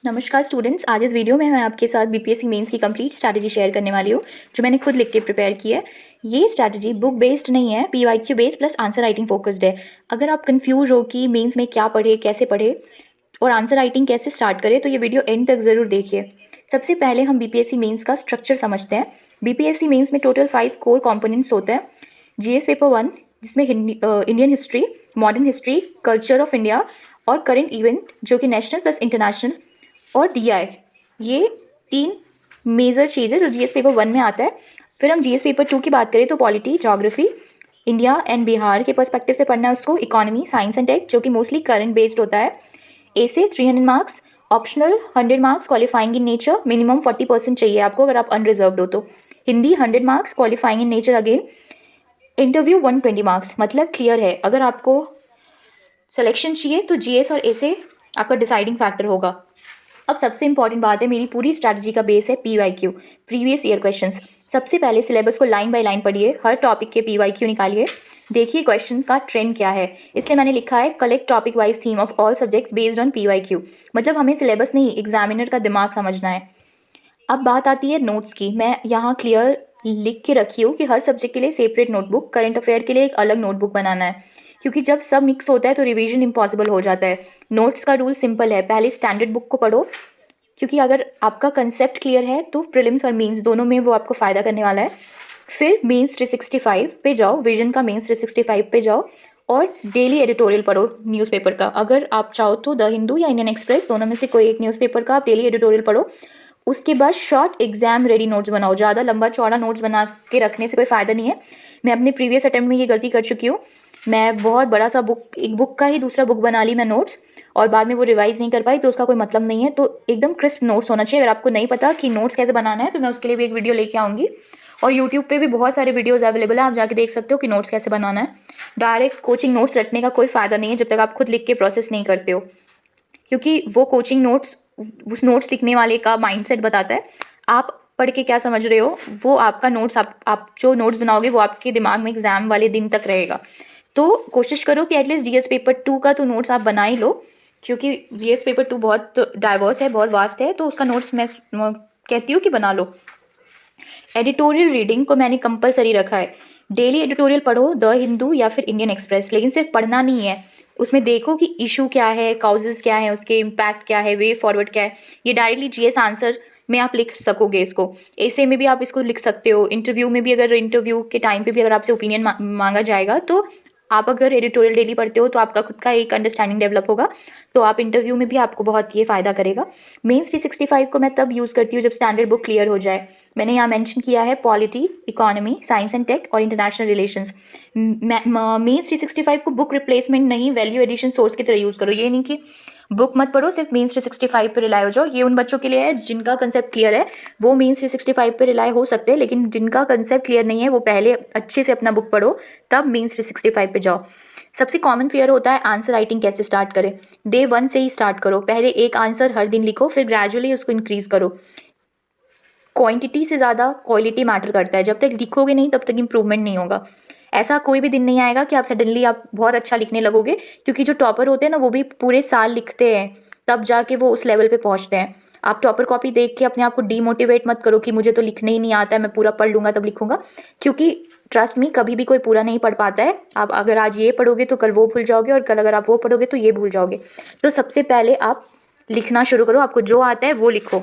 नमस्कार स्टूडेंट्स, आज इस वीडियो में मैं आपके साथ बीपीएससी मेंस की कंप्लीट स्ट्रैटेजी शेयर करने वाली हूँ जो मैंने खुद लिख के प्रिपेयर की है। ये स्ट्रैटेजी बुक बेस्ड नहीं है, PYQ based plus answer writing focused है। अगर आप कंफ्यूज हो कि मेंस में क्या पढ़े, कैसे पढ़े और आंसर राइटिंग कैसे स्टार्ट करें तो ये वीडियो एंड तक ज़रूर देखिए। सबसे पहले हम बीपीएससी मेंस का स्ट्रक्चर समझते हैं। बीपीएससी मेंस में टोटल 5 कोर कॉम्पोनेंट्स होते हैं। जीएस पेपर 1 जिसमें Indian history, modern history, culture of India और करंट इवेंट जो कि नेशनल प्लस इंटरनेशनल और डीआई, ये 3 मेजर चीज़ें जो जीएस पेपर 1 में आता है। फिर हम जीएस पेपर 2 की बात करें तो polity, geography, India and Bihar के पर्सपेक्टिव से पढ़ना है उसको, इकोनॉमी, साइंस एंड टेक जो कि मोस्टली करंट बेस्ड होता है। ए से 300 marks, optional 100 marks, qualifying in nature minimum 40% चाहिए आपको अगर आप अनरिजर्व्ड हो तो। Hindi 100 marks, qualifying in nature again. Interview 120 marks, मतलब क्लियर है। अगर आपको सिलेक्शन चाहिए तो जीएस और ए से आपका डिसाइडिंग फैक्टर होगा। अब सबसे इंपॉर्टेंट बात है, मेरी पूरी स्ट्रैटेजी का बेस है पीवाईक्यू, प्रीवियस ईयर क्वेश्चंस। सबसे पहले सिलेबस को लाइन बाय लाइन पढ़िए, हर टॉपिक के पीवाईक्यू निकालिए, देखिए क्वेश्चन का ट्रेंड क्या है। इसलिए मैंने लिखा है collect topic wise theme of all subjects based on PYQ. मतलब हमें सिलेबस नहीं, एग्जामिनर का दिमाग समझना है। अब बात आती है नोट्स की। मैं यहाँ क्लियर लिख के रखी हूँ कि हर सब्जेक्ट के लिए सेपरेट नोटबुक, करंट अफेयर के लिए एक अलग नोटबुक बनाना है, क्योंकि जब सब मिक्स होता है तो रिवीजन इम्पॉसिबल हो जाता है। नोट्स का रूल सिंपल है, पहले स्टैंडर्ड बुक को पढ़ो, क्योंकि अगर आपका कंसेप्ट क्लियर है तो प्रीलिम्स और मेंस दोनों में वो आपको फ़ायदा करने वाला है। फिर मेंस 365 पे जाओ, विजन का मेंस 365 पे जाओ और डेली एडिटोरियल पढ़ो न्यूज़पेपर का। अगर आप चाहो तो द हिंदू या इंडियन एक्सप्रेस दोनों में से कोई एक न्यूज़पेपर का आप डेली एडिटोरियल पढ़ो। उसके बाद शॉर्ट एग्जाम रेडी नोट्स बनाओ। ज़्यादा लंबा चौड़ा नोट्स बना के रखने से कोई फ़ायदा नहीं है। मैं अपने प्रीवियस अटेम्प्ट में ये गलती कर चुकी हूँ। मैं बहुत बड़ा सा एक बुक का ही दूसरा बुक बना ली मैं नोट्स, और बाद में वो रिवाइज नहीं कर पाई, तो उसका कोई मतलब नहीं है। तो एकदम क्रिस्प नोट्स होना चाहिए। अगर आपको नहीं पता कि नोट्स कैसे बनाना है तो मैं उसके लिए भी एक वीडियो लेके आऊँगी, और यूट्यूब पे भी बहुत सारे वीडियोज़ अवेलेबल है, आप जाके देख सकते हो कि नोट्स कैसे बनाना है। डायरेक्ट कोचिंग नोट्स रटने का कोई फ़ायदा नहीं है जब तक आप खुद लिख के प्रोसेस नहीं करते हो, क्योंकि वो कोचिंग नोट्स उस नोट्स लिखने वाले का माइंडसेट बताता है। आप पढ़ के क्या समझ रहे हो, वो आपका नोट्स, आप जो नोट्स बनाओगे वो आपके दिमाग में एग्जाम वाले दिन तक रहेगा। तो कोशिश करो कि एटलीस्ट जीएस पेपर 2 का तो नोट्स आप बना ही लो, क्योंकि जीएस पेपर 2 बहुत डाइवर्स है, बहुत वास्ट है, तो उसका नोट्स मैं कहती हूँ कि बना लो। एडिटोरियल रीडिंग को मैंने कंपलसरी रखा है। डेली एडिटोरियल पढ़ो, द हिंदू या फिर इंडियन एक्सप्रेस, लेकिन सिर्फ पढ़ना नहीं है, उसमें देखो कि इशू क्या है, काउजेस क्या है, उसके इम्पैक्ट क्या है, वे फॉरवर्ड क्या है। ये डायरेक्टली जीएस आंसर में आप लिख सकोगे इसको। ऐसे में भी आप इसको लिख सकते हो। इंटरव्यू में भी, अगर इंटरव्यू के टाइम पे भी अगर आपसे ओपिनियन मांगा जाएगा तो आप अगर एडिटोरियल डेली पढ़ते हो तो आपका खुद का एक अंडरस्टैंडिंग डेवलप होगा, तो आप इंटरव्यू में भी आपको बहुत ये फ़ायदा करेगा। मेंस 365 को मैं तब यूज़ करती हूँ जब स्टैंडर्ड बुक क्लियर हो जाए। मैंने यहाँ मेंशन किया है polity, economy, science and tech और इंटरनेशनल रिलेशंस। मेंस 365 को बुक रिप्लेसमेंट नहीं, वैल्यू एडिशन सोर्स की तरह यूज़ करो। ये नहीं कि बुक मत पढ़ो, सिर्फ मेंस 365 पे रिलाई हो जाओ। ये उन बच्चों के लिए है जिनका कंसेप्ट क्लियर है, वो मेंस 365 पे रिलाई हो सकते हैं, लेकिन जिनका कंसेप्ट क्लियर नहीं है वो पहले अच्छे से अपना बुक पढ़ो, तब मेंस 365 पे जाओ। सबसे कॉमन फियर होता है आंसर राइटिंग कैसे स्टार्ट करें। डे 1 से ही स्टार्ट करो, पहले एक आंसर हर दिन लिखो, फिर ग्रेजुअली उसको इंक्रीज करो। क्वांटिटी से ज़्यादा क्वालिटी मैटर करता है। जब तक लिखोगे नहीं तब तक इम्प्रूवमेंट नहीं होगा। ऐसा कोई भी दिन नहीं आएगा कि आप सडनली आप बहुत अच्छा लिखने लगोगे, क्योंकि जो टॉपर होते हैं ना वो भी पूरे साल लिखते हैं, तब जाके वो उस लेवल पे पहुंचते हैं। आप टॉपर कॉपी देख के अपने आप को डीमोटिवेट मत करो कि मुझे तो लिखने ही नहीं आता है, मैं पूरा पढ़ लूँगा तब लिखूँगा, क्योंकि ट्रस्ट मी, कभी भी कोई पूरा नहीं पढ़ पाता है। आप अगर आज ये पढ़ोगे तो कल वो भूल जाओगे, और कल अगर आप वो पढ़ोगे तो ये भूल जाओगे। तो सबसे पहले आप लिखना शुरू करो, आपको जो आता है वो लिखो।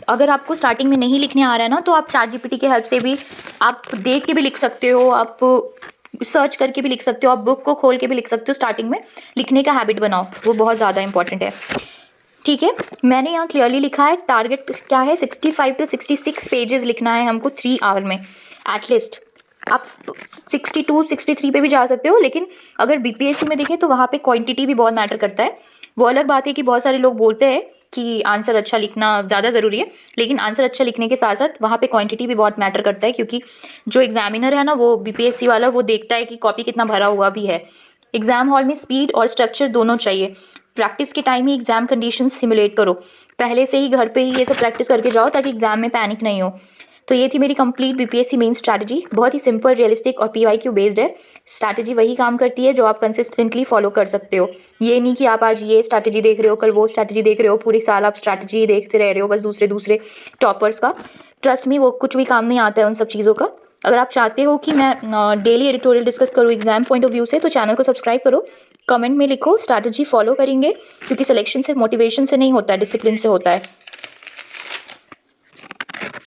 अगर आपको स्टार्टिंग में नहीं लिखने आ रहा है ना, तो आप चैट जीपीटी के हेल्प से भी आप देख के भी लिख सकते हो, आप सर्च करके भी लिख सकते हो, आप बुक को खोल के भी लिख सकते हो। स्टार्टिंग में लिखने का हैबिट बनाओ, वो बहुत ज़्यादा इंपॉर्टेंट है। ठीक है, मैंने यहाँ क्लियरली लिखा है टारगेट क्या है, 65 to 66 पेजेस लिखना है हमको 3 आवर में एटलीस्ट। आप 62 63 पे भी जा सकते हो, लेकिन अगर बीपीएससी में देखें तो वहाँ पे क्वांटिटी भी बहुत मैटर करता है। वो अलग बात है कि बहुत सारे लोग बोलते हैं कि आंसर अच्छा लिखना ज़्यादा ज़रूरी है, लेकिन आंसर अच्छा लिखने के साथ साथ वहाँ पे क्वांटिटी भी बहुत मैटर करता है, क्योंकि जो एग्जामिनर है ना, वो बीपीएससी वाला, वो देखता है कि कॉपी कितना भरा हुआ भी है। एग्जाम हॉल में स्पीड और स्ट्रक्चर दोनों चाहिए। प्रैक्टिस के टाइम ही एग्जाम कंडीशन सिमुलेट करो, पहले से ही घर पे ही ये सब प्रैक्टिस करके जाओ ताकि एग्जाम में पैनिक नहीं हो। तो ये थी मेरी कंप्लीट बीपीएससी मेन स्ट्रैटेजी। बहुत ही सिंपल, रियलिस्टिक और पीवाईक्यू बेस्ड है। स्ट्रैटेजी वही काम करती है जो आप कंसिस्टेंटली फॉलो कर सकते हो। ये नहीं कि आप आज ये स्ट्रैटेजी देख रहे हो, कल वो स्ट्रैटेजी देख रहे हो, पूरी साल आप स्ट्रैटेजी देखते रह रहे हो बस दूसरे दूसरे टॉपर्स का। ट्रस्ट मी, वो कुछ भी काम नहीं आता है उन सब चीज़ों का। अगर आप चाहते हो कि मैं डेली एडिटोरियल डिस्कस करूँ एग्जाम पॉइंट ऑफ व्यू से, तो चैनल को सब्सक्राइब करो, कमेंट में लिखो स्ट्रैटेजी फॉलो करेंगे, क्योंकि सिलेक्शन सिर्फ मोटिवेशन से नहीं होता है, डिसिप्लिन से होता है।